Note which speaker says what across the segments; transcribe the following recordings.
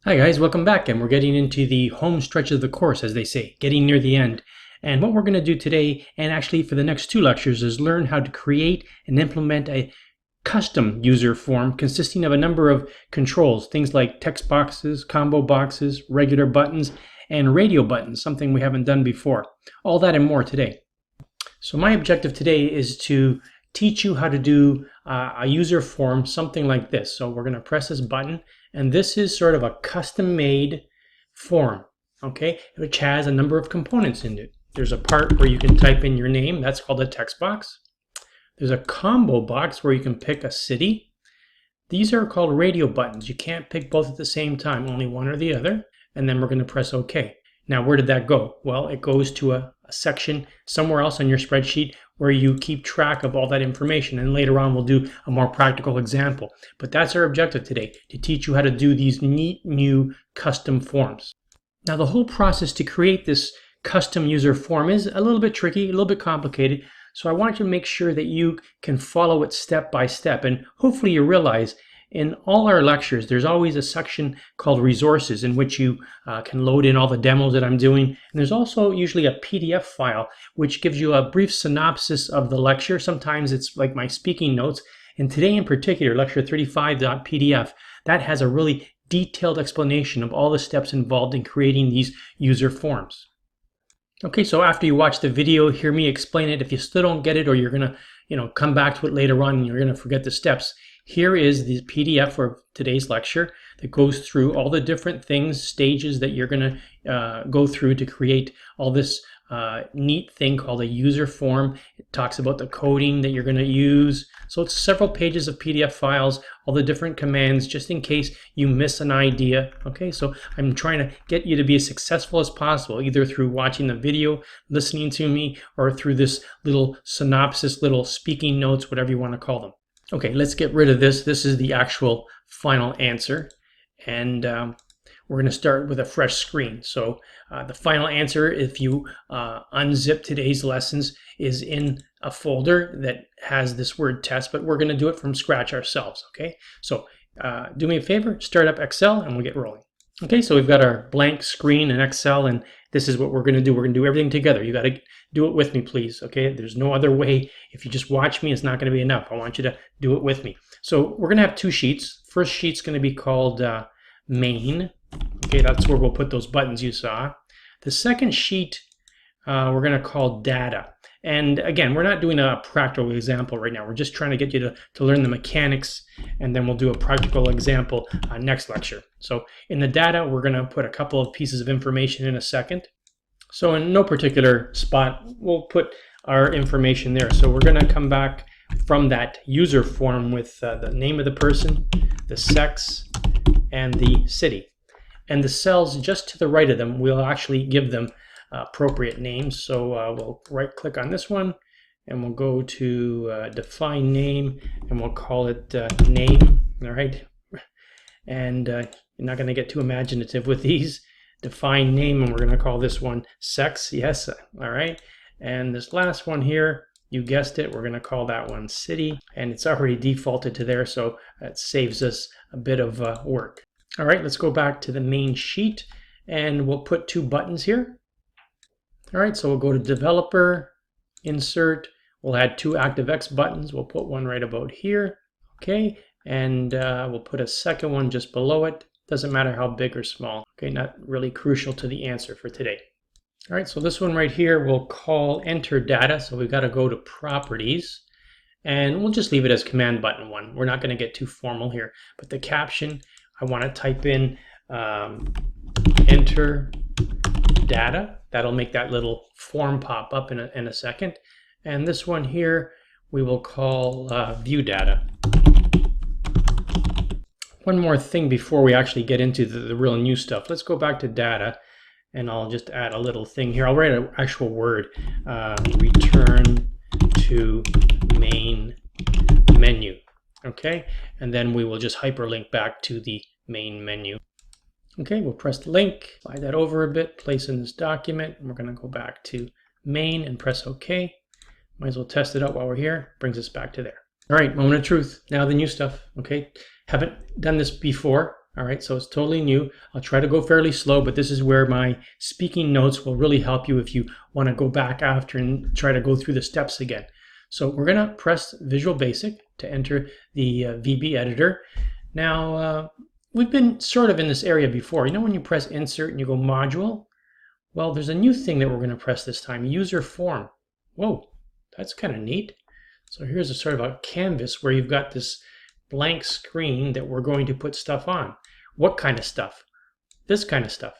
Speaker 1: Hi guys, welcome back, and we're getting into the home stretch of the course, as they say, getting near the end. And what we're going to do today, and actually for the next two lectures, is learn how to create and implement a custom user form consisting of a number of controls, things like text boxes, combo boxes, regular buttons, and radio buttons, something we haven't done before. All that and more today. So my objective today is to teach you how to do a user form, something like this. So we're going to press this button, and this is sort of a custom-made form, okay, which has a number of components in it. There's a part where you can type in your name. That's called a text box. There's a combo box where you can pick a city. These are called radio buttons. You can't pick both at the same time, only one or the other. And then we're going to press OK. Now, where did that go? Well, it goes to a section somewhere else on your spreadsheet where you keep track of all that information. And later on, we'll do a more practical example. But that's our objective today, to teach you how to do these neat new custom forms. Now, the whole process to create this custom user form is a little bit tricky, a little bit complicated. So I want you to make sure that you can follow it step by step. And hopefully you realize in all our lectures, there's always a section called resources in which you can load in all the demos that I'm doing. And there's also usually a PDF file, which gives you a brief synopsis of the lecture. Sometimes it's like my speaking notes. And today in particular, lecture 35.pdf, that has a really detailed explanation of all the steps involved in creating these user forms. Okay, so after you watch the video, hear me explain it. If you still don't get it, or you're gonna, come back to it later on and you're gonna forget the steps, here is the PDF for today's lecture that goes through all the different things, stages that you're going to go through to create all this neat thing called a user form. It talks about the coding that you're going to use. So it's several pages of PDF files, all the different commands, just in case you miss an idea. Okay, so I'm trying to get you to be as successful as possible, either through watching the video, listening to me, or through this little synopsis, little speaking notes, whatever you want to call them. Okay, let's get rid of this. This is the actual final answer. And we're going to start with a fresh screen. So the final answer, if you unzip today's lessons, is in a folder that has this word test, but we're going to do it from scratch ourselves. Okay, so do me a favor, start up Excel and we'll get rolling. Okay, so we've got our blank screen in Excel, and this is what we're going to do. We're going to do everything together. You got to do it with me, please. Okay, there's no other way. If you just watch me, it's not going to be enough. I want you to do it with me. So we're going to have two sheets. First sheet's going to be called main. Okay, that's where we'll put those buttons you saw. The second sheet we're going to call data. And again, we're not doing a practical example right now. We're just trying to get you to learn the mechanics, and then we'll do a practical example next lecture. So in the data, we're going to put a couple of pieces of information in a second. So in no particular spot, we'll put our information there. So we're going to come back from that user form with the name of the person, the sex, and the city. And the cells just to the right of them, we'll actually give them appropriate names. So we'll right click on this one and we'll go to define name, and we'll call it name. All right, and you're not going to get too imaginative with these. Define name, and we're going to call this one sex. Yes, all right. And this last one here, you guessed it, we're going to call that one city, and it's already defaulted to there, so it saves us a bit of work. All right, let's go back to the main sheet, and we'll put two buttons here. All right, so we'll go to developer, insert, we'll add two ActiveX buttons. We'll put one right about here, okay, and we'll put a second one just below it. Doesn't matter how big or small, okay, not really crucial to the answer for today. All right, so this one right here we'll call enter data. So we've got to go to properties, and we'll just leave it as command button 1. We're not going to get too formal here, but the caption, I want to type in enter data. That'll make that little form pop up in a second. And this one here we will call view data. One more thing before we actually get into the real new stuff. Let's go back to data, and I'll just add a little thing here. I'll write an actual word, return to main menu. Okay, and then we will just hyperlink back to the main menu. Okay, we'll press the link, slide that over a bit, place in this document, and we're going to go back to main and press OK. Might as well test it out while we're here. Brings us back to there. All right, moment of truth. Now the new stuff. Okay, haven't done this before. All right, so it's totally new. I'll try to go fairly slow, but this is where my speaking notes will really help you if you want to go back after and try to go through the steps again. So we're going to press Visual Basic to enter the VB editor. Now, we've been sort of in this area before. You know when you press Insert and you go Module? Well, there's a new thing that we're going to press this time, User Form. Whoa, that's kind of neat. So here's a sort of a canvas where you've got this blank screen that we're going to put stuff on. What kind of stuff? This kind of stuff.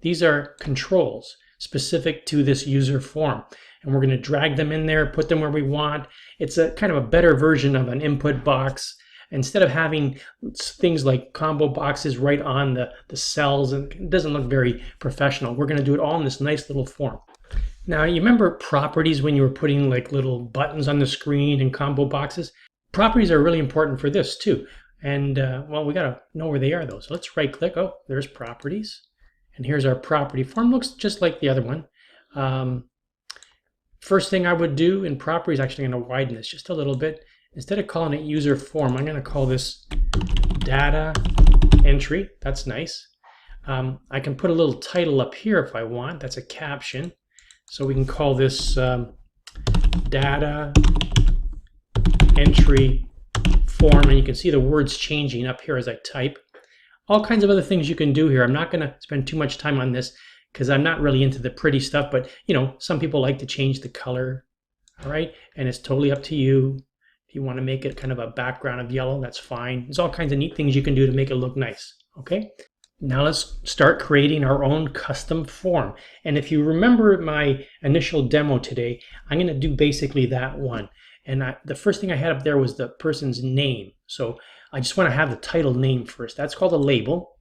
Speaker 1: These are controls specific to this user form. And we're going to drag them in there, put them where we want. It's a kind of a better version of an input box. Instead of having things like combo boxes right on the cells, and it doesn't look very professional, we're going to do it all in this nice little form. Now, you remember properties when you were putting like little buttons on the screen and combo boxes? Properties are really important for this too. And well, we got to know where they are though. So let's right click. Oh, there's properties. And here's our property form. Looks just like the other one. First thing I would do in properties, actually I'm going to widen this just a little bit. Instead of calling it user form, I'm going to call this data entry. That's nice. I can put a little title up here if I want. That's a caption. So we can call this data entry form, and you can see the words changing up here as I type. All kinds of other things you can do here. I'm not going to spend too much time on this because I'm not really into the pretty stuff, but you know, some people like to change the color, all right? And it's totally up to you. If you want to make it kind of a background of yellow, that's fine. There's all kinds of neat things you can do to make it look nice, okay? Now let's start creating our own custom form. And if you remember my initial demo today, I'm going to do basically that one. And the first thing I had up there was the person's name. So I just want to have the title name first. That's called a label.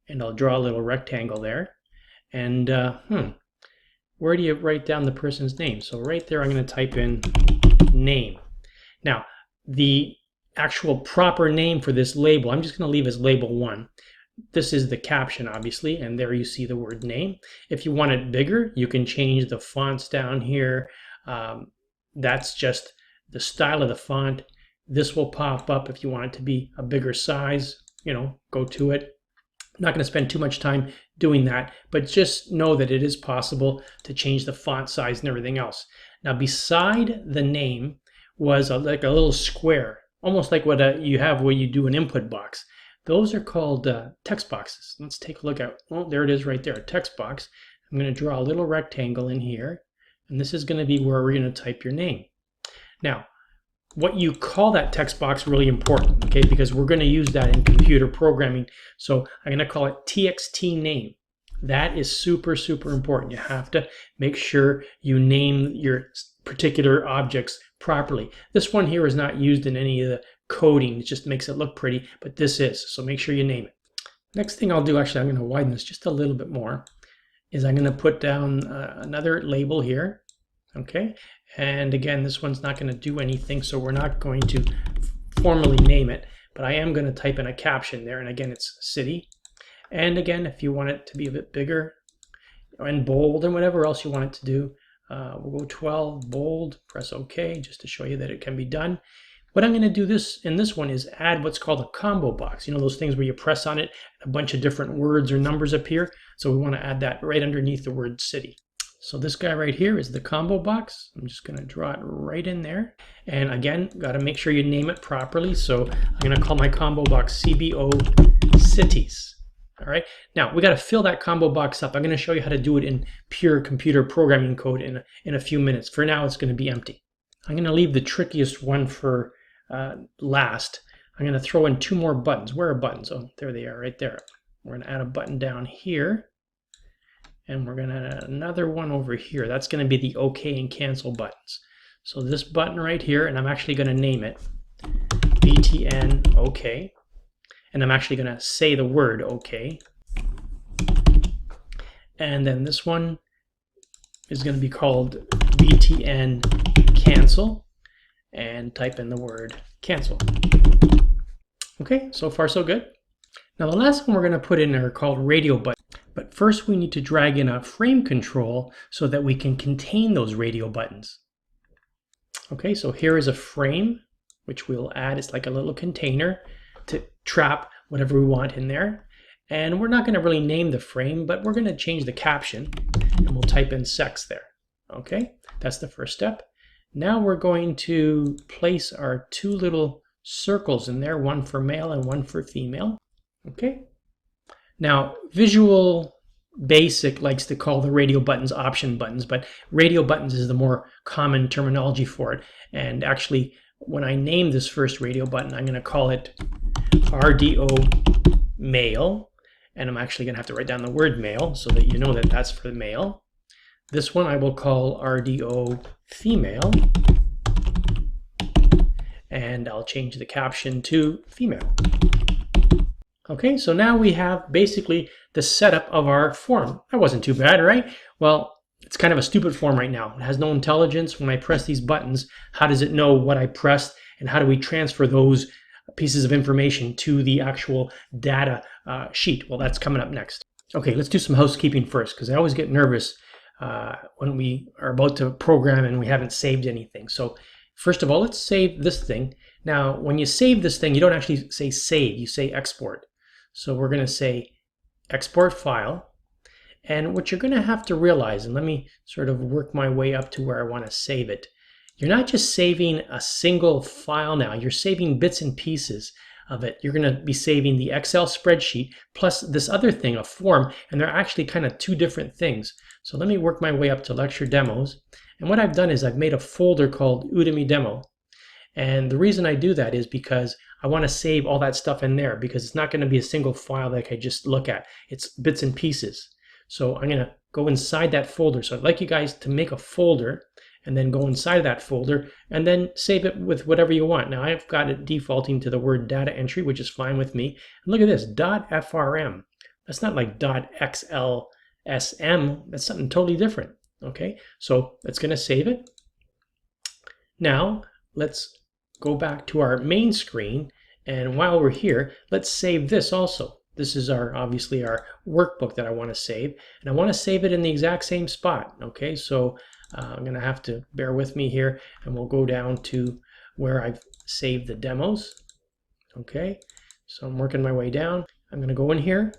Speaker 1: And I'll draw a little rectangle there. And where do you write down the person's name? So right there, I'm going to type in name. Now, the actual proper name for this label, I'm just going to leave as label 1. This is the caption, obviously, and there you see the word name. If you want it bigger, you can change the fonts down here. That's just the style of the font. This will pop up if you want it to be a bigger size. You know, go to it. I'm not going to spend too much time doing that, but just know that it is possible to change the font size and everything else. Now, beside the name was like a little square, almost like what you have where you do an input box. Those are called text boxes. Let's take a look at, oh, there it is right there, a text box. I'm going to draw a little rectangle in here, and this is going to be where we're going to type your name. Now, what you call that text box really important, okay, because we're going to use that in computer programming. So I'm going to call it TXT name. That is super, super important. You have to make sure you name your particular objects properly. This one here is not used in any of the coding. It just makes it look pretty, but this is. So make sure you name it. Next thing I'll do, actually, I'm going to widen this just a little bit more, is I'm going to put down another label here. Okay. And again, this one's not going to do anything, so we're not going to formally name it, but I am going to type in a caption there. And again, it's city. And again, if you want it to be a bit bigger and bold and whatever else you want it to do, we'll go 12, bold, press OK, just to show you that it can be done. What I'm going to do in this one is add what's called a combo box. You know, those things where you press on it, a bunch of different words or numbers appear. So we want to add that right underneath the word city. So this guy right here is the combo box. I'm just going to draw it right in there. And again, got to make sure you name it properly. So I'm going to call my combo box CBO cities. All right. Now we got to fill that combo box up. I'm going to show you how to do it in pure computer programming code in a few minutes. For now, it's going to be empty. I'm going to leave the trickiest one for last. I'm going to throw in 2 more buttons. Where are buttons? Oh, there they are right there. We're going to add a button down here. And we're going to add another one over here. That's going to be the OK and cancel buttons. So this button right here, and I'm actually going to name it BTN OK. And I'm actually going to say the word OK. And then this one is going to be called BTN cancel. And type in the word cancel. Okay, so far so good. Now the last one we're going to put in are called radio buttons. But first we need to drag in a frame control so that we can contain those radio buttons. Okay, so here is a frame, which we'll add. It's like a little container to trap whatever we want in there. And we're not going to really name the frame, but we're going to change the caption, and we'll type in sex there. Okay, that's the first step. Now we're going to place our two little circles in there, one for male and one for female. Okay. Now, Visual Basic likes to call the radio buttons option buttons, but radio buttons is the more common terminology for it. And actually, when I name this first radio button, I'm going to call it RDO male. And I'm actually going to have to write down the word male so that you know that that's for male. This one I will call RDO female. And I'll change the caption to female. Okay, so now we have basically the setup of our form. That wasn't too bad, right? Well, it's kind of a stupid form right now. It has no intelligence. When I press these buttons, how does it know what I pressed, and how do we transfer those pieces of information to the actual data sheet? Well, that's coming up next. Okay, let's do some housekeeping first, because I always get nervous when we are about to program and we haven't saved anything. So first of all, let's save this thing. Now, when you save this thing, you don't actually say save, you say export. So we're going to say export file. And what you're going to have to realize, and let me sort of work my way up to where I want to save it. You're not just saving a single file now, you're saving bits and pieces of it. You're going to be saving the Excel spreadsheet plus this other thing, a form, and they're actually kind of two different things. So let me work my way up to lecture demos. And what I've done is I've made a folder called Udemy Demo. And the reason I do that is because I want to save all that stuff in there, because it's not going to be a single file that I can just look at. It's bits and pieces. So I'm going to go inside that folder. So I'd like you guys to make a folder and then go inside that folder and then save it with whatever you want. Now I've got it defaulting to the word data entry, which is fine with me. And look at this, .frm. That's not like .xlsm. That's something totally different. Okay, so it's going to save it. Now let's go back to our main screen, and while we're here, let's save this also. This is obviously our workbook that I want to save, and I want to save it in the exact same spot. Okay, so I'm going to have to bear with me here, and we'll go down to where I've saved the demos. Okay, so I'm working my way down. I'm going to go in here,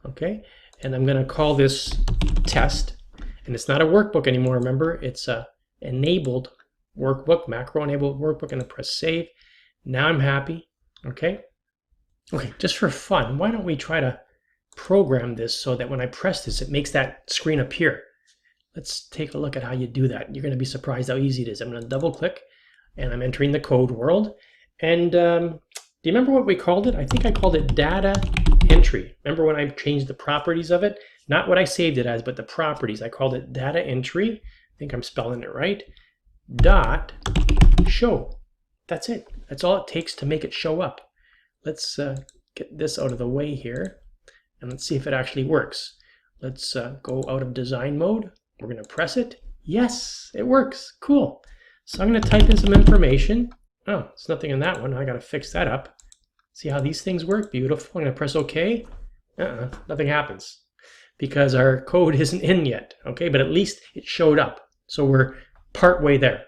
Speaker 1: okay, and I'm going to call this test, and it's not a workbook anymore. Remember, it's a enabled workbook, macro enabled workbook. I'm going to press save. Now I'm happy. Okay, just for fun, why don't we try to program this so that when I press this, it makes that screen appear. Let's take a look at how you do that. You're going to be surprised how easy it is. I'm going to double click, and I'm entering the code world. And do you remember what we called it? I think I called it data entry. Remember when I changed the properties of it? Not what I saved it as, but the properties. I called it data entry. I think I'm spelling it right. Dot show. That's it. That's all it takes to make it show up. Let's get this out of the way here, and let's see if it actually works. Let's go out of design mode. We're going to press it. Yes, it works. Cool. So I'm going to type in some information. Oh, there's nothing in that one. I got to fix that up. See how these things work? Beautiful. I'm going to press OK. Nothing happens because our code isn't in yet. Okay, but at least it showed up. So we're part way there.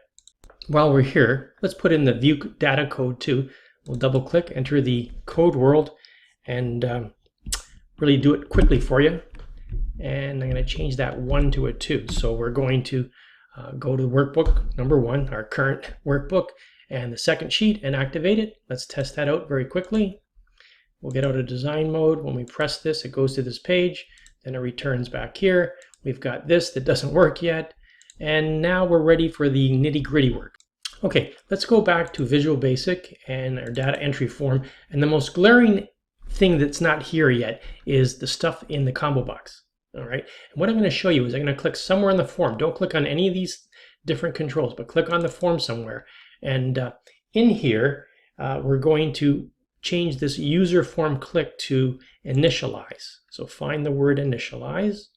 Speaker 1: While we're here, let's put in the view data code too. We'll double click, enter the code world, and really do it quickly for you. And I'm going to change that 1 to a 2. So we're going to go to workbook number 1, our current workbook, and the second sheet, and activate it. Let's test that out very quickly. We'll get out of design mode. When we press this, it goes to this page. Then it returns back here. We've got this that doesn't work yet. And now we're ready for the nitty-gritty work. Okay, let's go back to Visual Basic and our data entry form. And the most glaring thing that's not here yet is the stuff in the combo box. All right, and what I'm going to show you is I'm going to click somewhere in the form. Don't click on any of these different controls, but click on the form somewhere. And in here, we're going to change this user form click to initialize. So find the word initialize.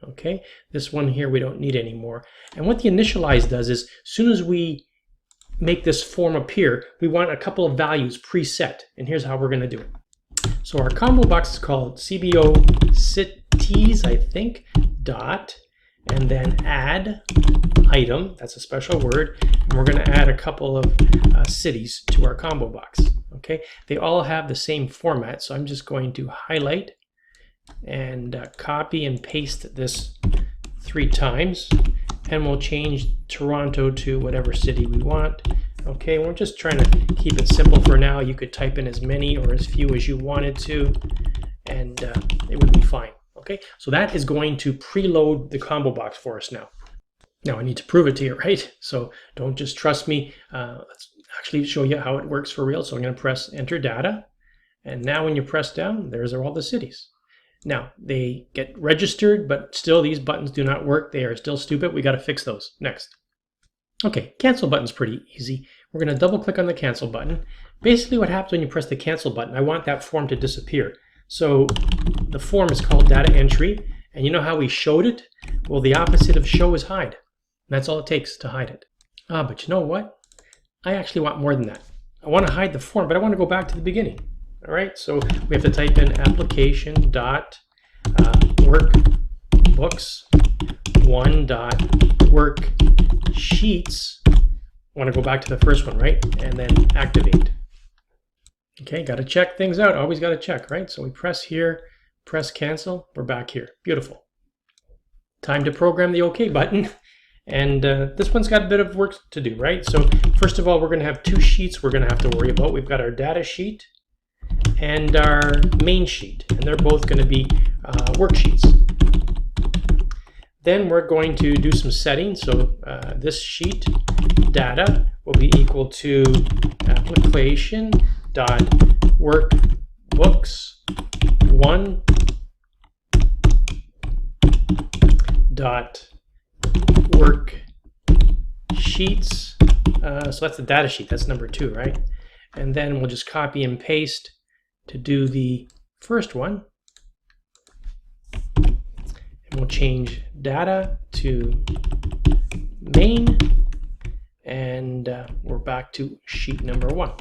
Speaker 1: Okay, this one here we don't need anymore. And what the initialize does is, as soon as we make this form appear, we want a couple of values preset. And here's how we're going to do it. So our combo box is called CBO cities, I think, dot, and then add item, that's a special word, and we're going to add a couple of cities to our combo box. Okay, they all have the same format, so I'm just going to highlight and copy and paste this 3 times, and we'll change Toronto to whatever city we want. Okay, we're just trying to keep it simple for now. You could type in as many or as few as you wanted to, and it would be fine. Okay, so that is going to preload the combo box for us now. Now I need to prove it to you, right? So don't just trust me. Let's actually show you how it works for real. So I'm going to press enter data, and now when you press down, there's all the cities. Now they get registered, but still these buttons do not work. They are still stupid. We got to fix those. Next. Okay, cancel button's pretty easy. We're going to double click on the cancel button. Basically what happens when you press the cancel button, I want that form to disappear. So the form is called data entry, and you know how we showed it? Well, the opposite of show is hide. That's all it takes to hide it. But you know what? I actually want more than that. I want to hide the form, but I want to go back to the beginning. All right, so we have to type in application dot workbooks 1 dot worksheets. I want to go back to the first one, right? And then activate. Okay, got to check things out. Always got to check, right? So we press here, press cancel. We're back here. Beautiful. Time to program the OK button. And this one's got a bit of work to do, right? So first of all, we're going to have 2 sheets we're going to have to worry about. We've got our data sheet and our main sheet, and they're both going to be worksheets. Then we're going to do some settings. So this sheet data will be equal to application dot workbooks 1 dot worksheets. So that's the data sheet. That's number 2, right? And then we'll just copy and paste to do the first one. And we'll change data to main. And we're back to sheet number 1.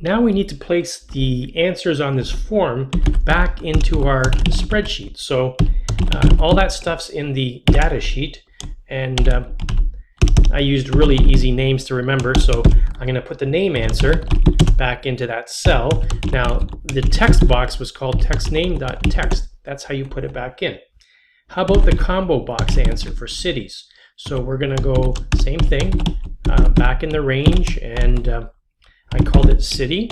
Speaker 1: Now we need to place the answers on this form back into our spreadsheet. So all that stuff's in the data sheet, and I used really easy names to remember, so I'm going to put the name answer back into that cell. Now the text box was called textname.text. That's how you put it back in. How about the combo box answer for cities? So we're going to go same thing, back in the range, and I called it city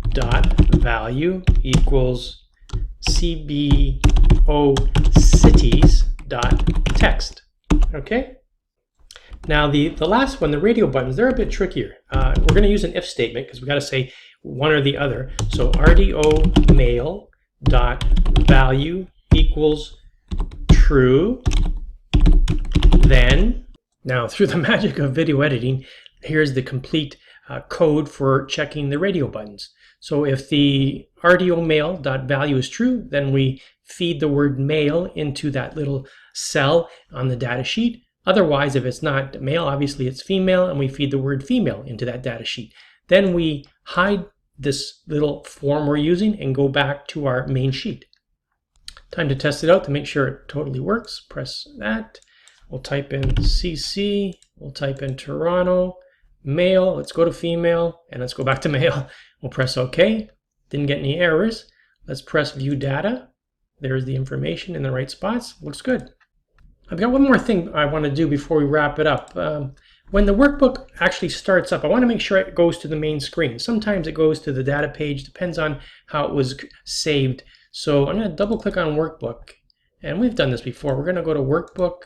Speaker 1: dot value equals CBO cities dot text. Okay. Now the last one, the radio buttons, they're a bit trickier. We're going to use an if statement because we got to say one or the other. So RDO mail dot value equals true. Then, now through the magic of video editing, here's the complete code for checking the radio buttons. So if the RDO mail dot value is true, then we feed the word male into that little cell on the data sheet. Otherwise, if it's not male, obviously it's female, and we feed the word female into that data sheet. Then we hide this little form we're using and go back to our main sheet. Time to test it out to make sure it totally works. Press that. We'll type in CC, we'll type in Toronto, male, let's go to female, and let's go back to male. We'll press OK. Didn't get any errors. Let's press view data. There's the information in the right spots. Looks good. I've got one more thing I want to do before we wrap it up. When the workbook actually starts up, I want to make sure it goes to the main screen. Sometimes it goes to the data page, depends on how it was saved. So I'm going to double click on workbook, and we've done this before. We're going to go to workbook,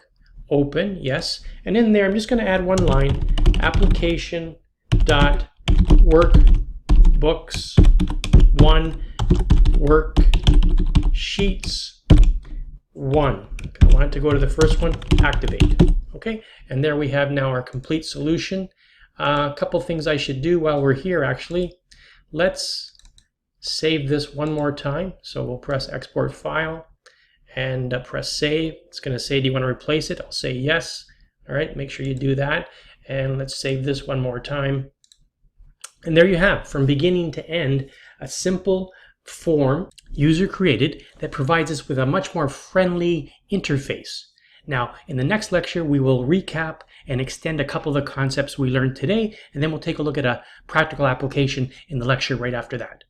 Speaker 1: open, yes, and in there I'm just going to add one line, application dot workbooks 1 worksheets 1. I want it to go to the first one, activate. Okay, and there we have now our complete solution. A couple things I should do while we're here actually. Let's save this one more time. So we'll press export file and press save. It's going to say, do you want to replace it? I'll say yes. All right, make sure you do that. And let's save this one more time. And there you have, from beginning to end, a simple form, user created, that provides us with a much more friendly interface. Now, in the next lecture, we will recap and extend a couple of the concepts we learned today, and then we'll take a look at a practical application in the lecture right after that.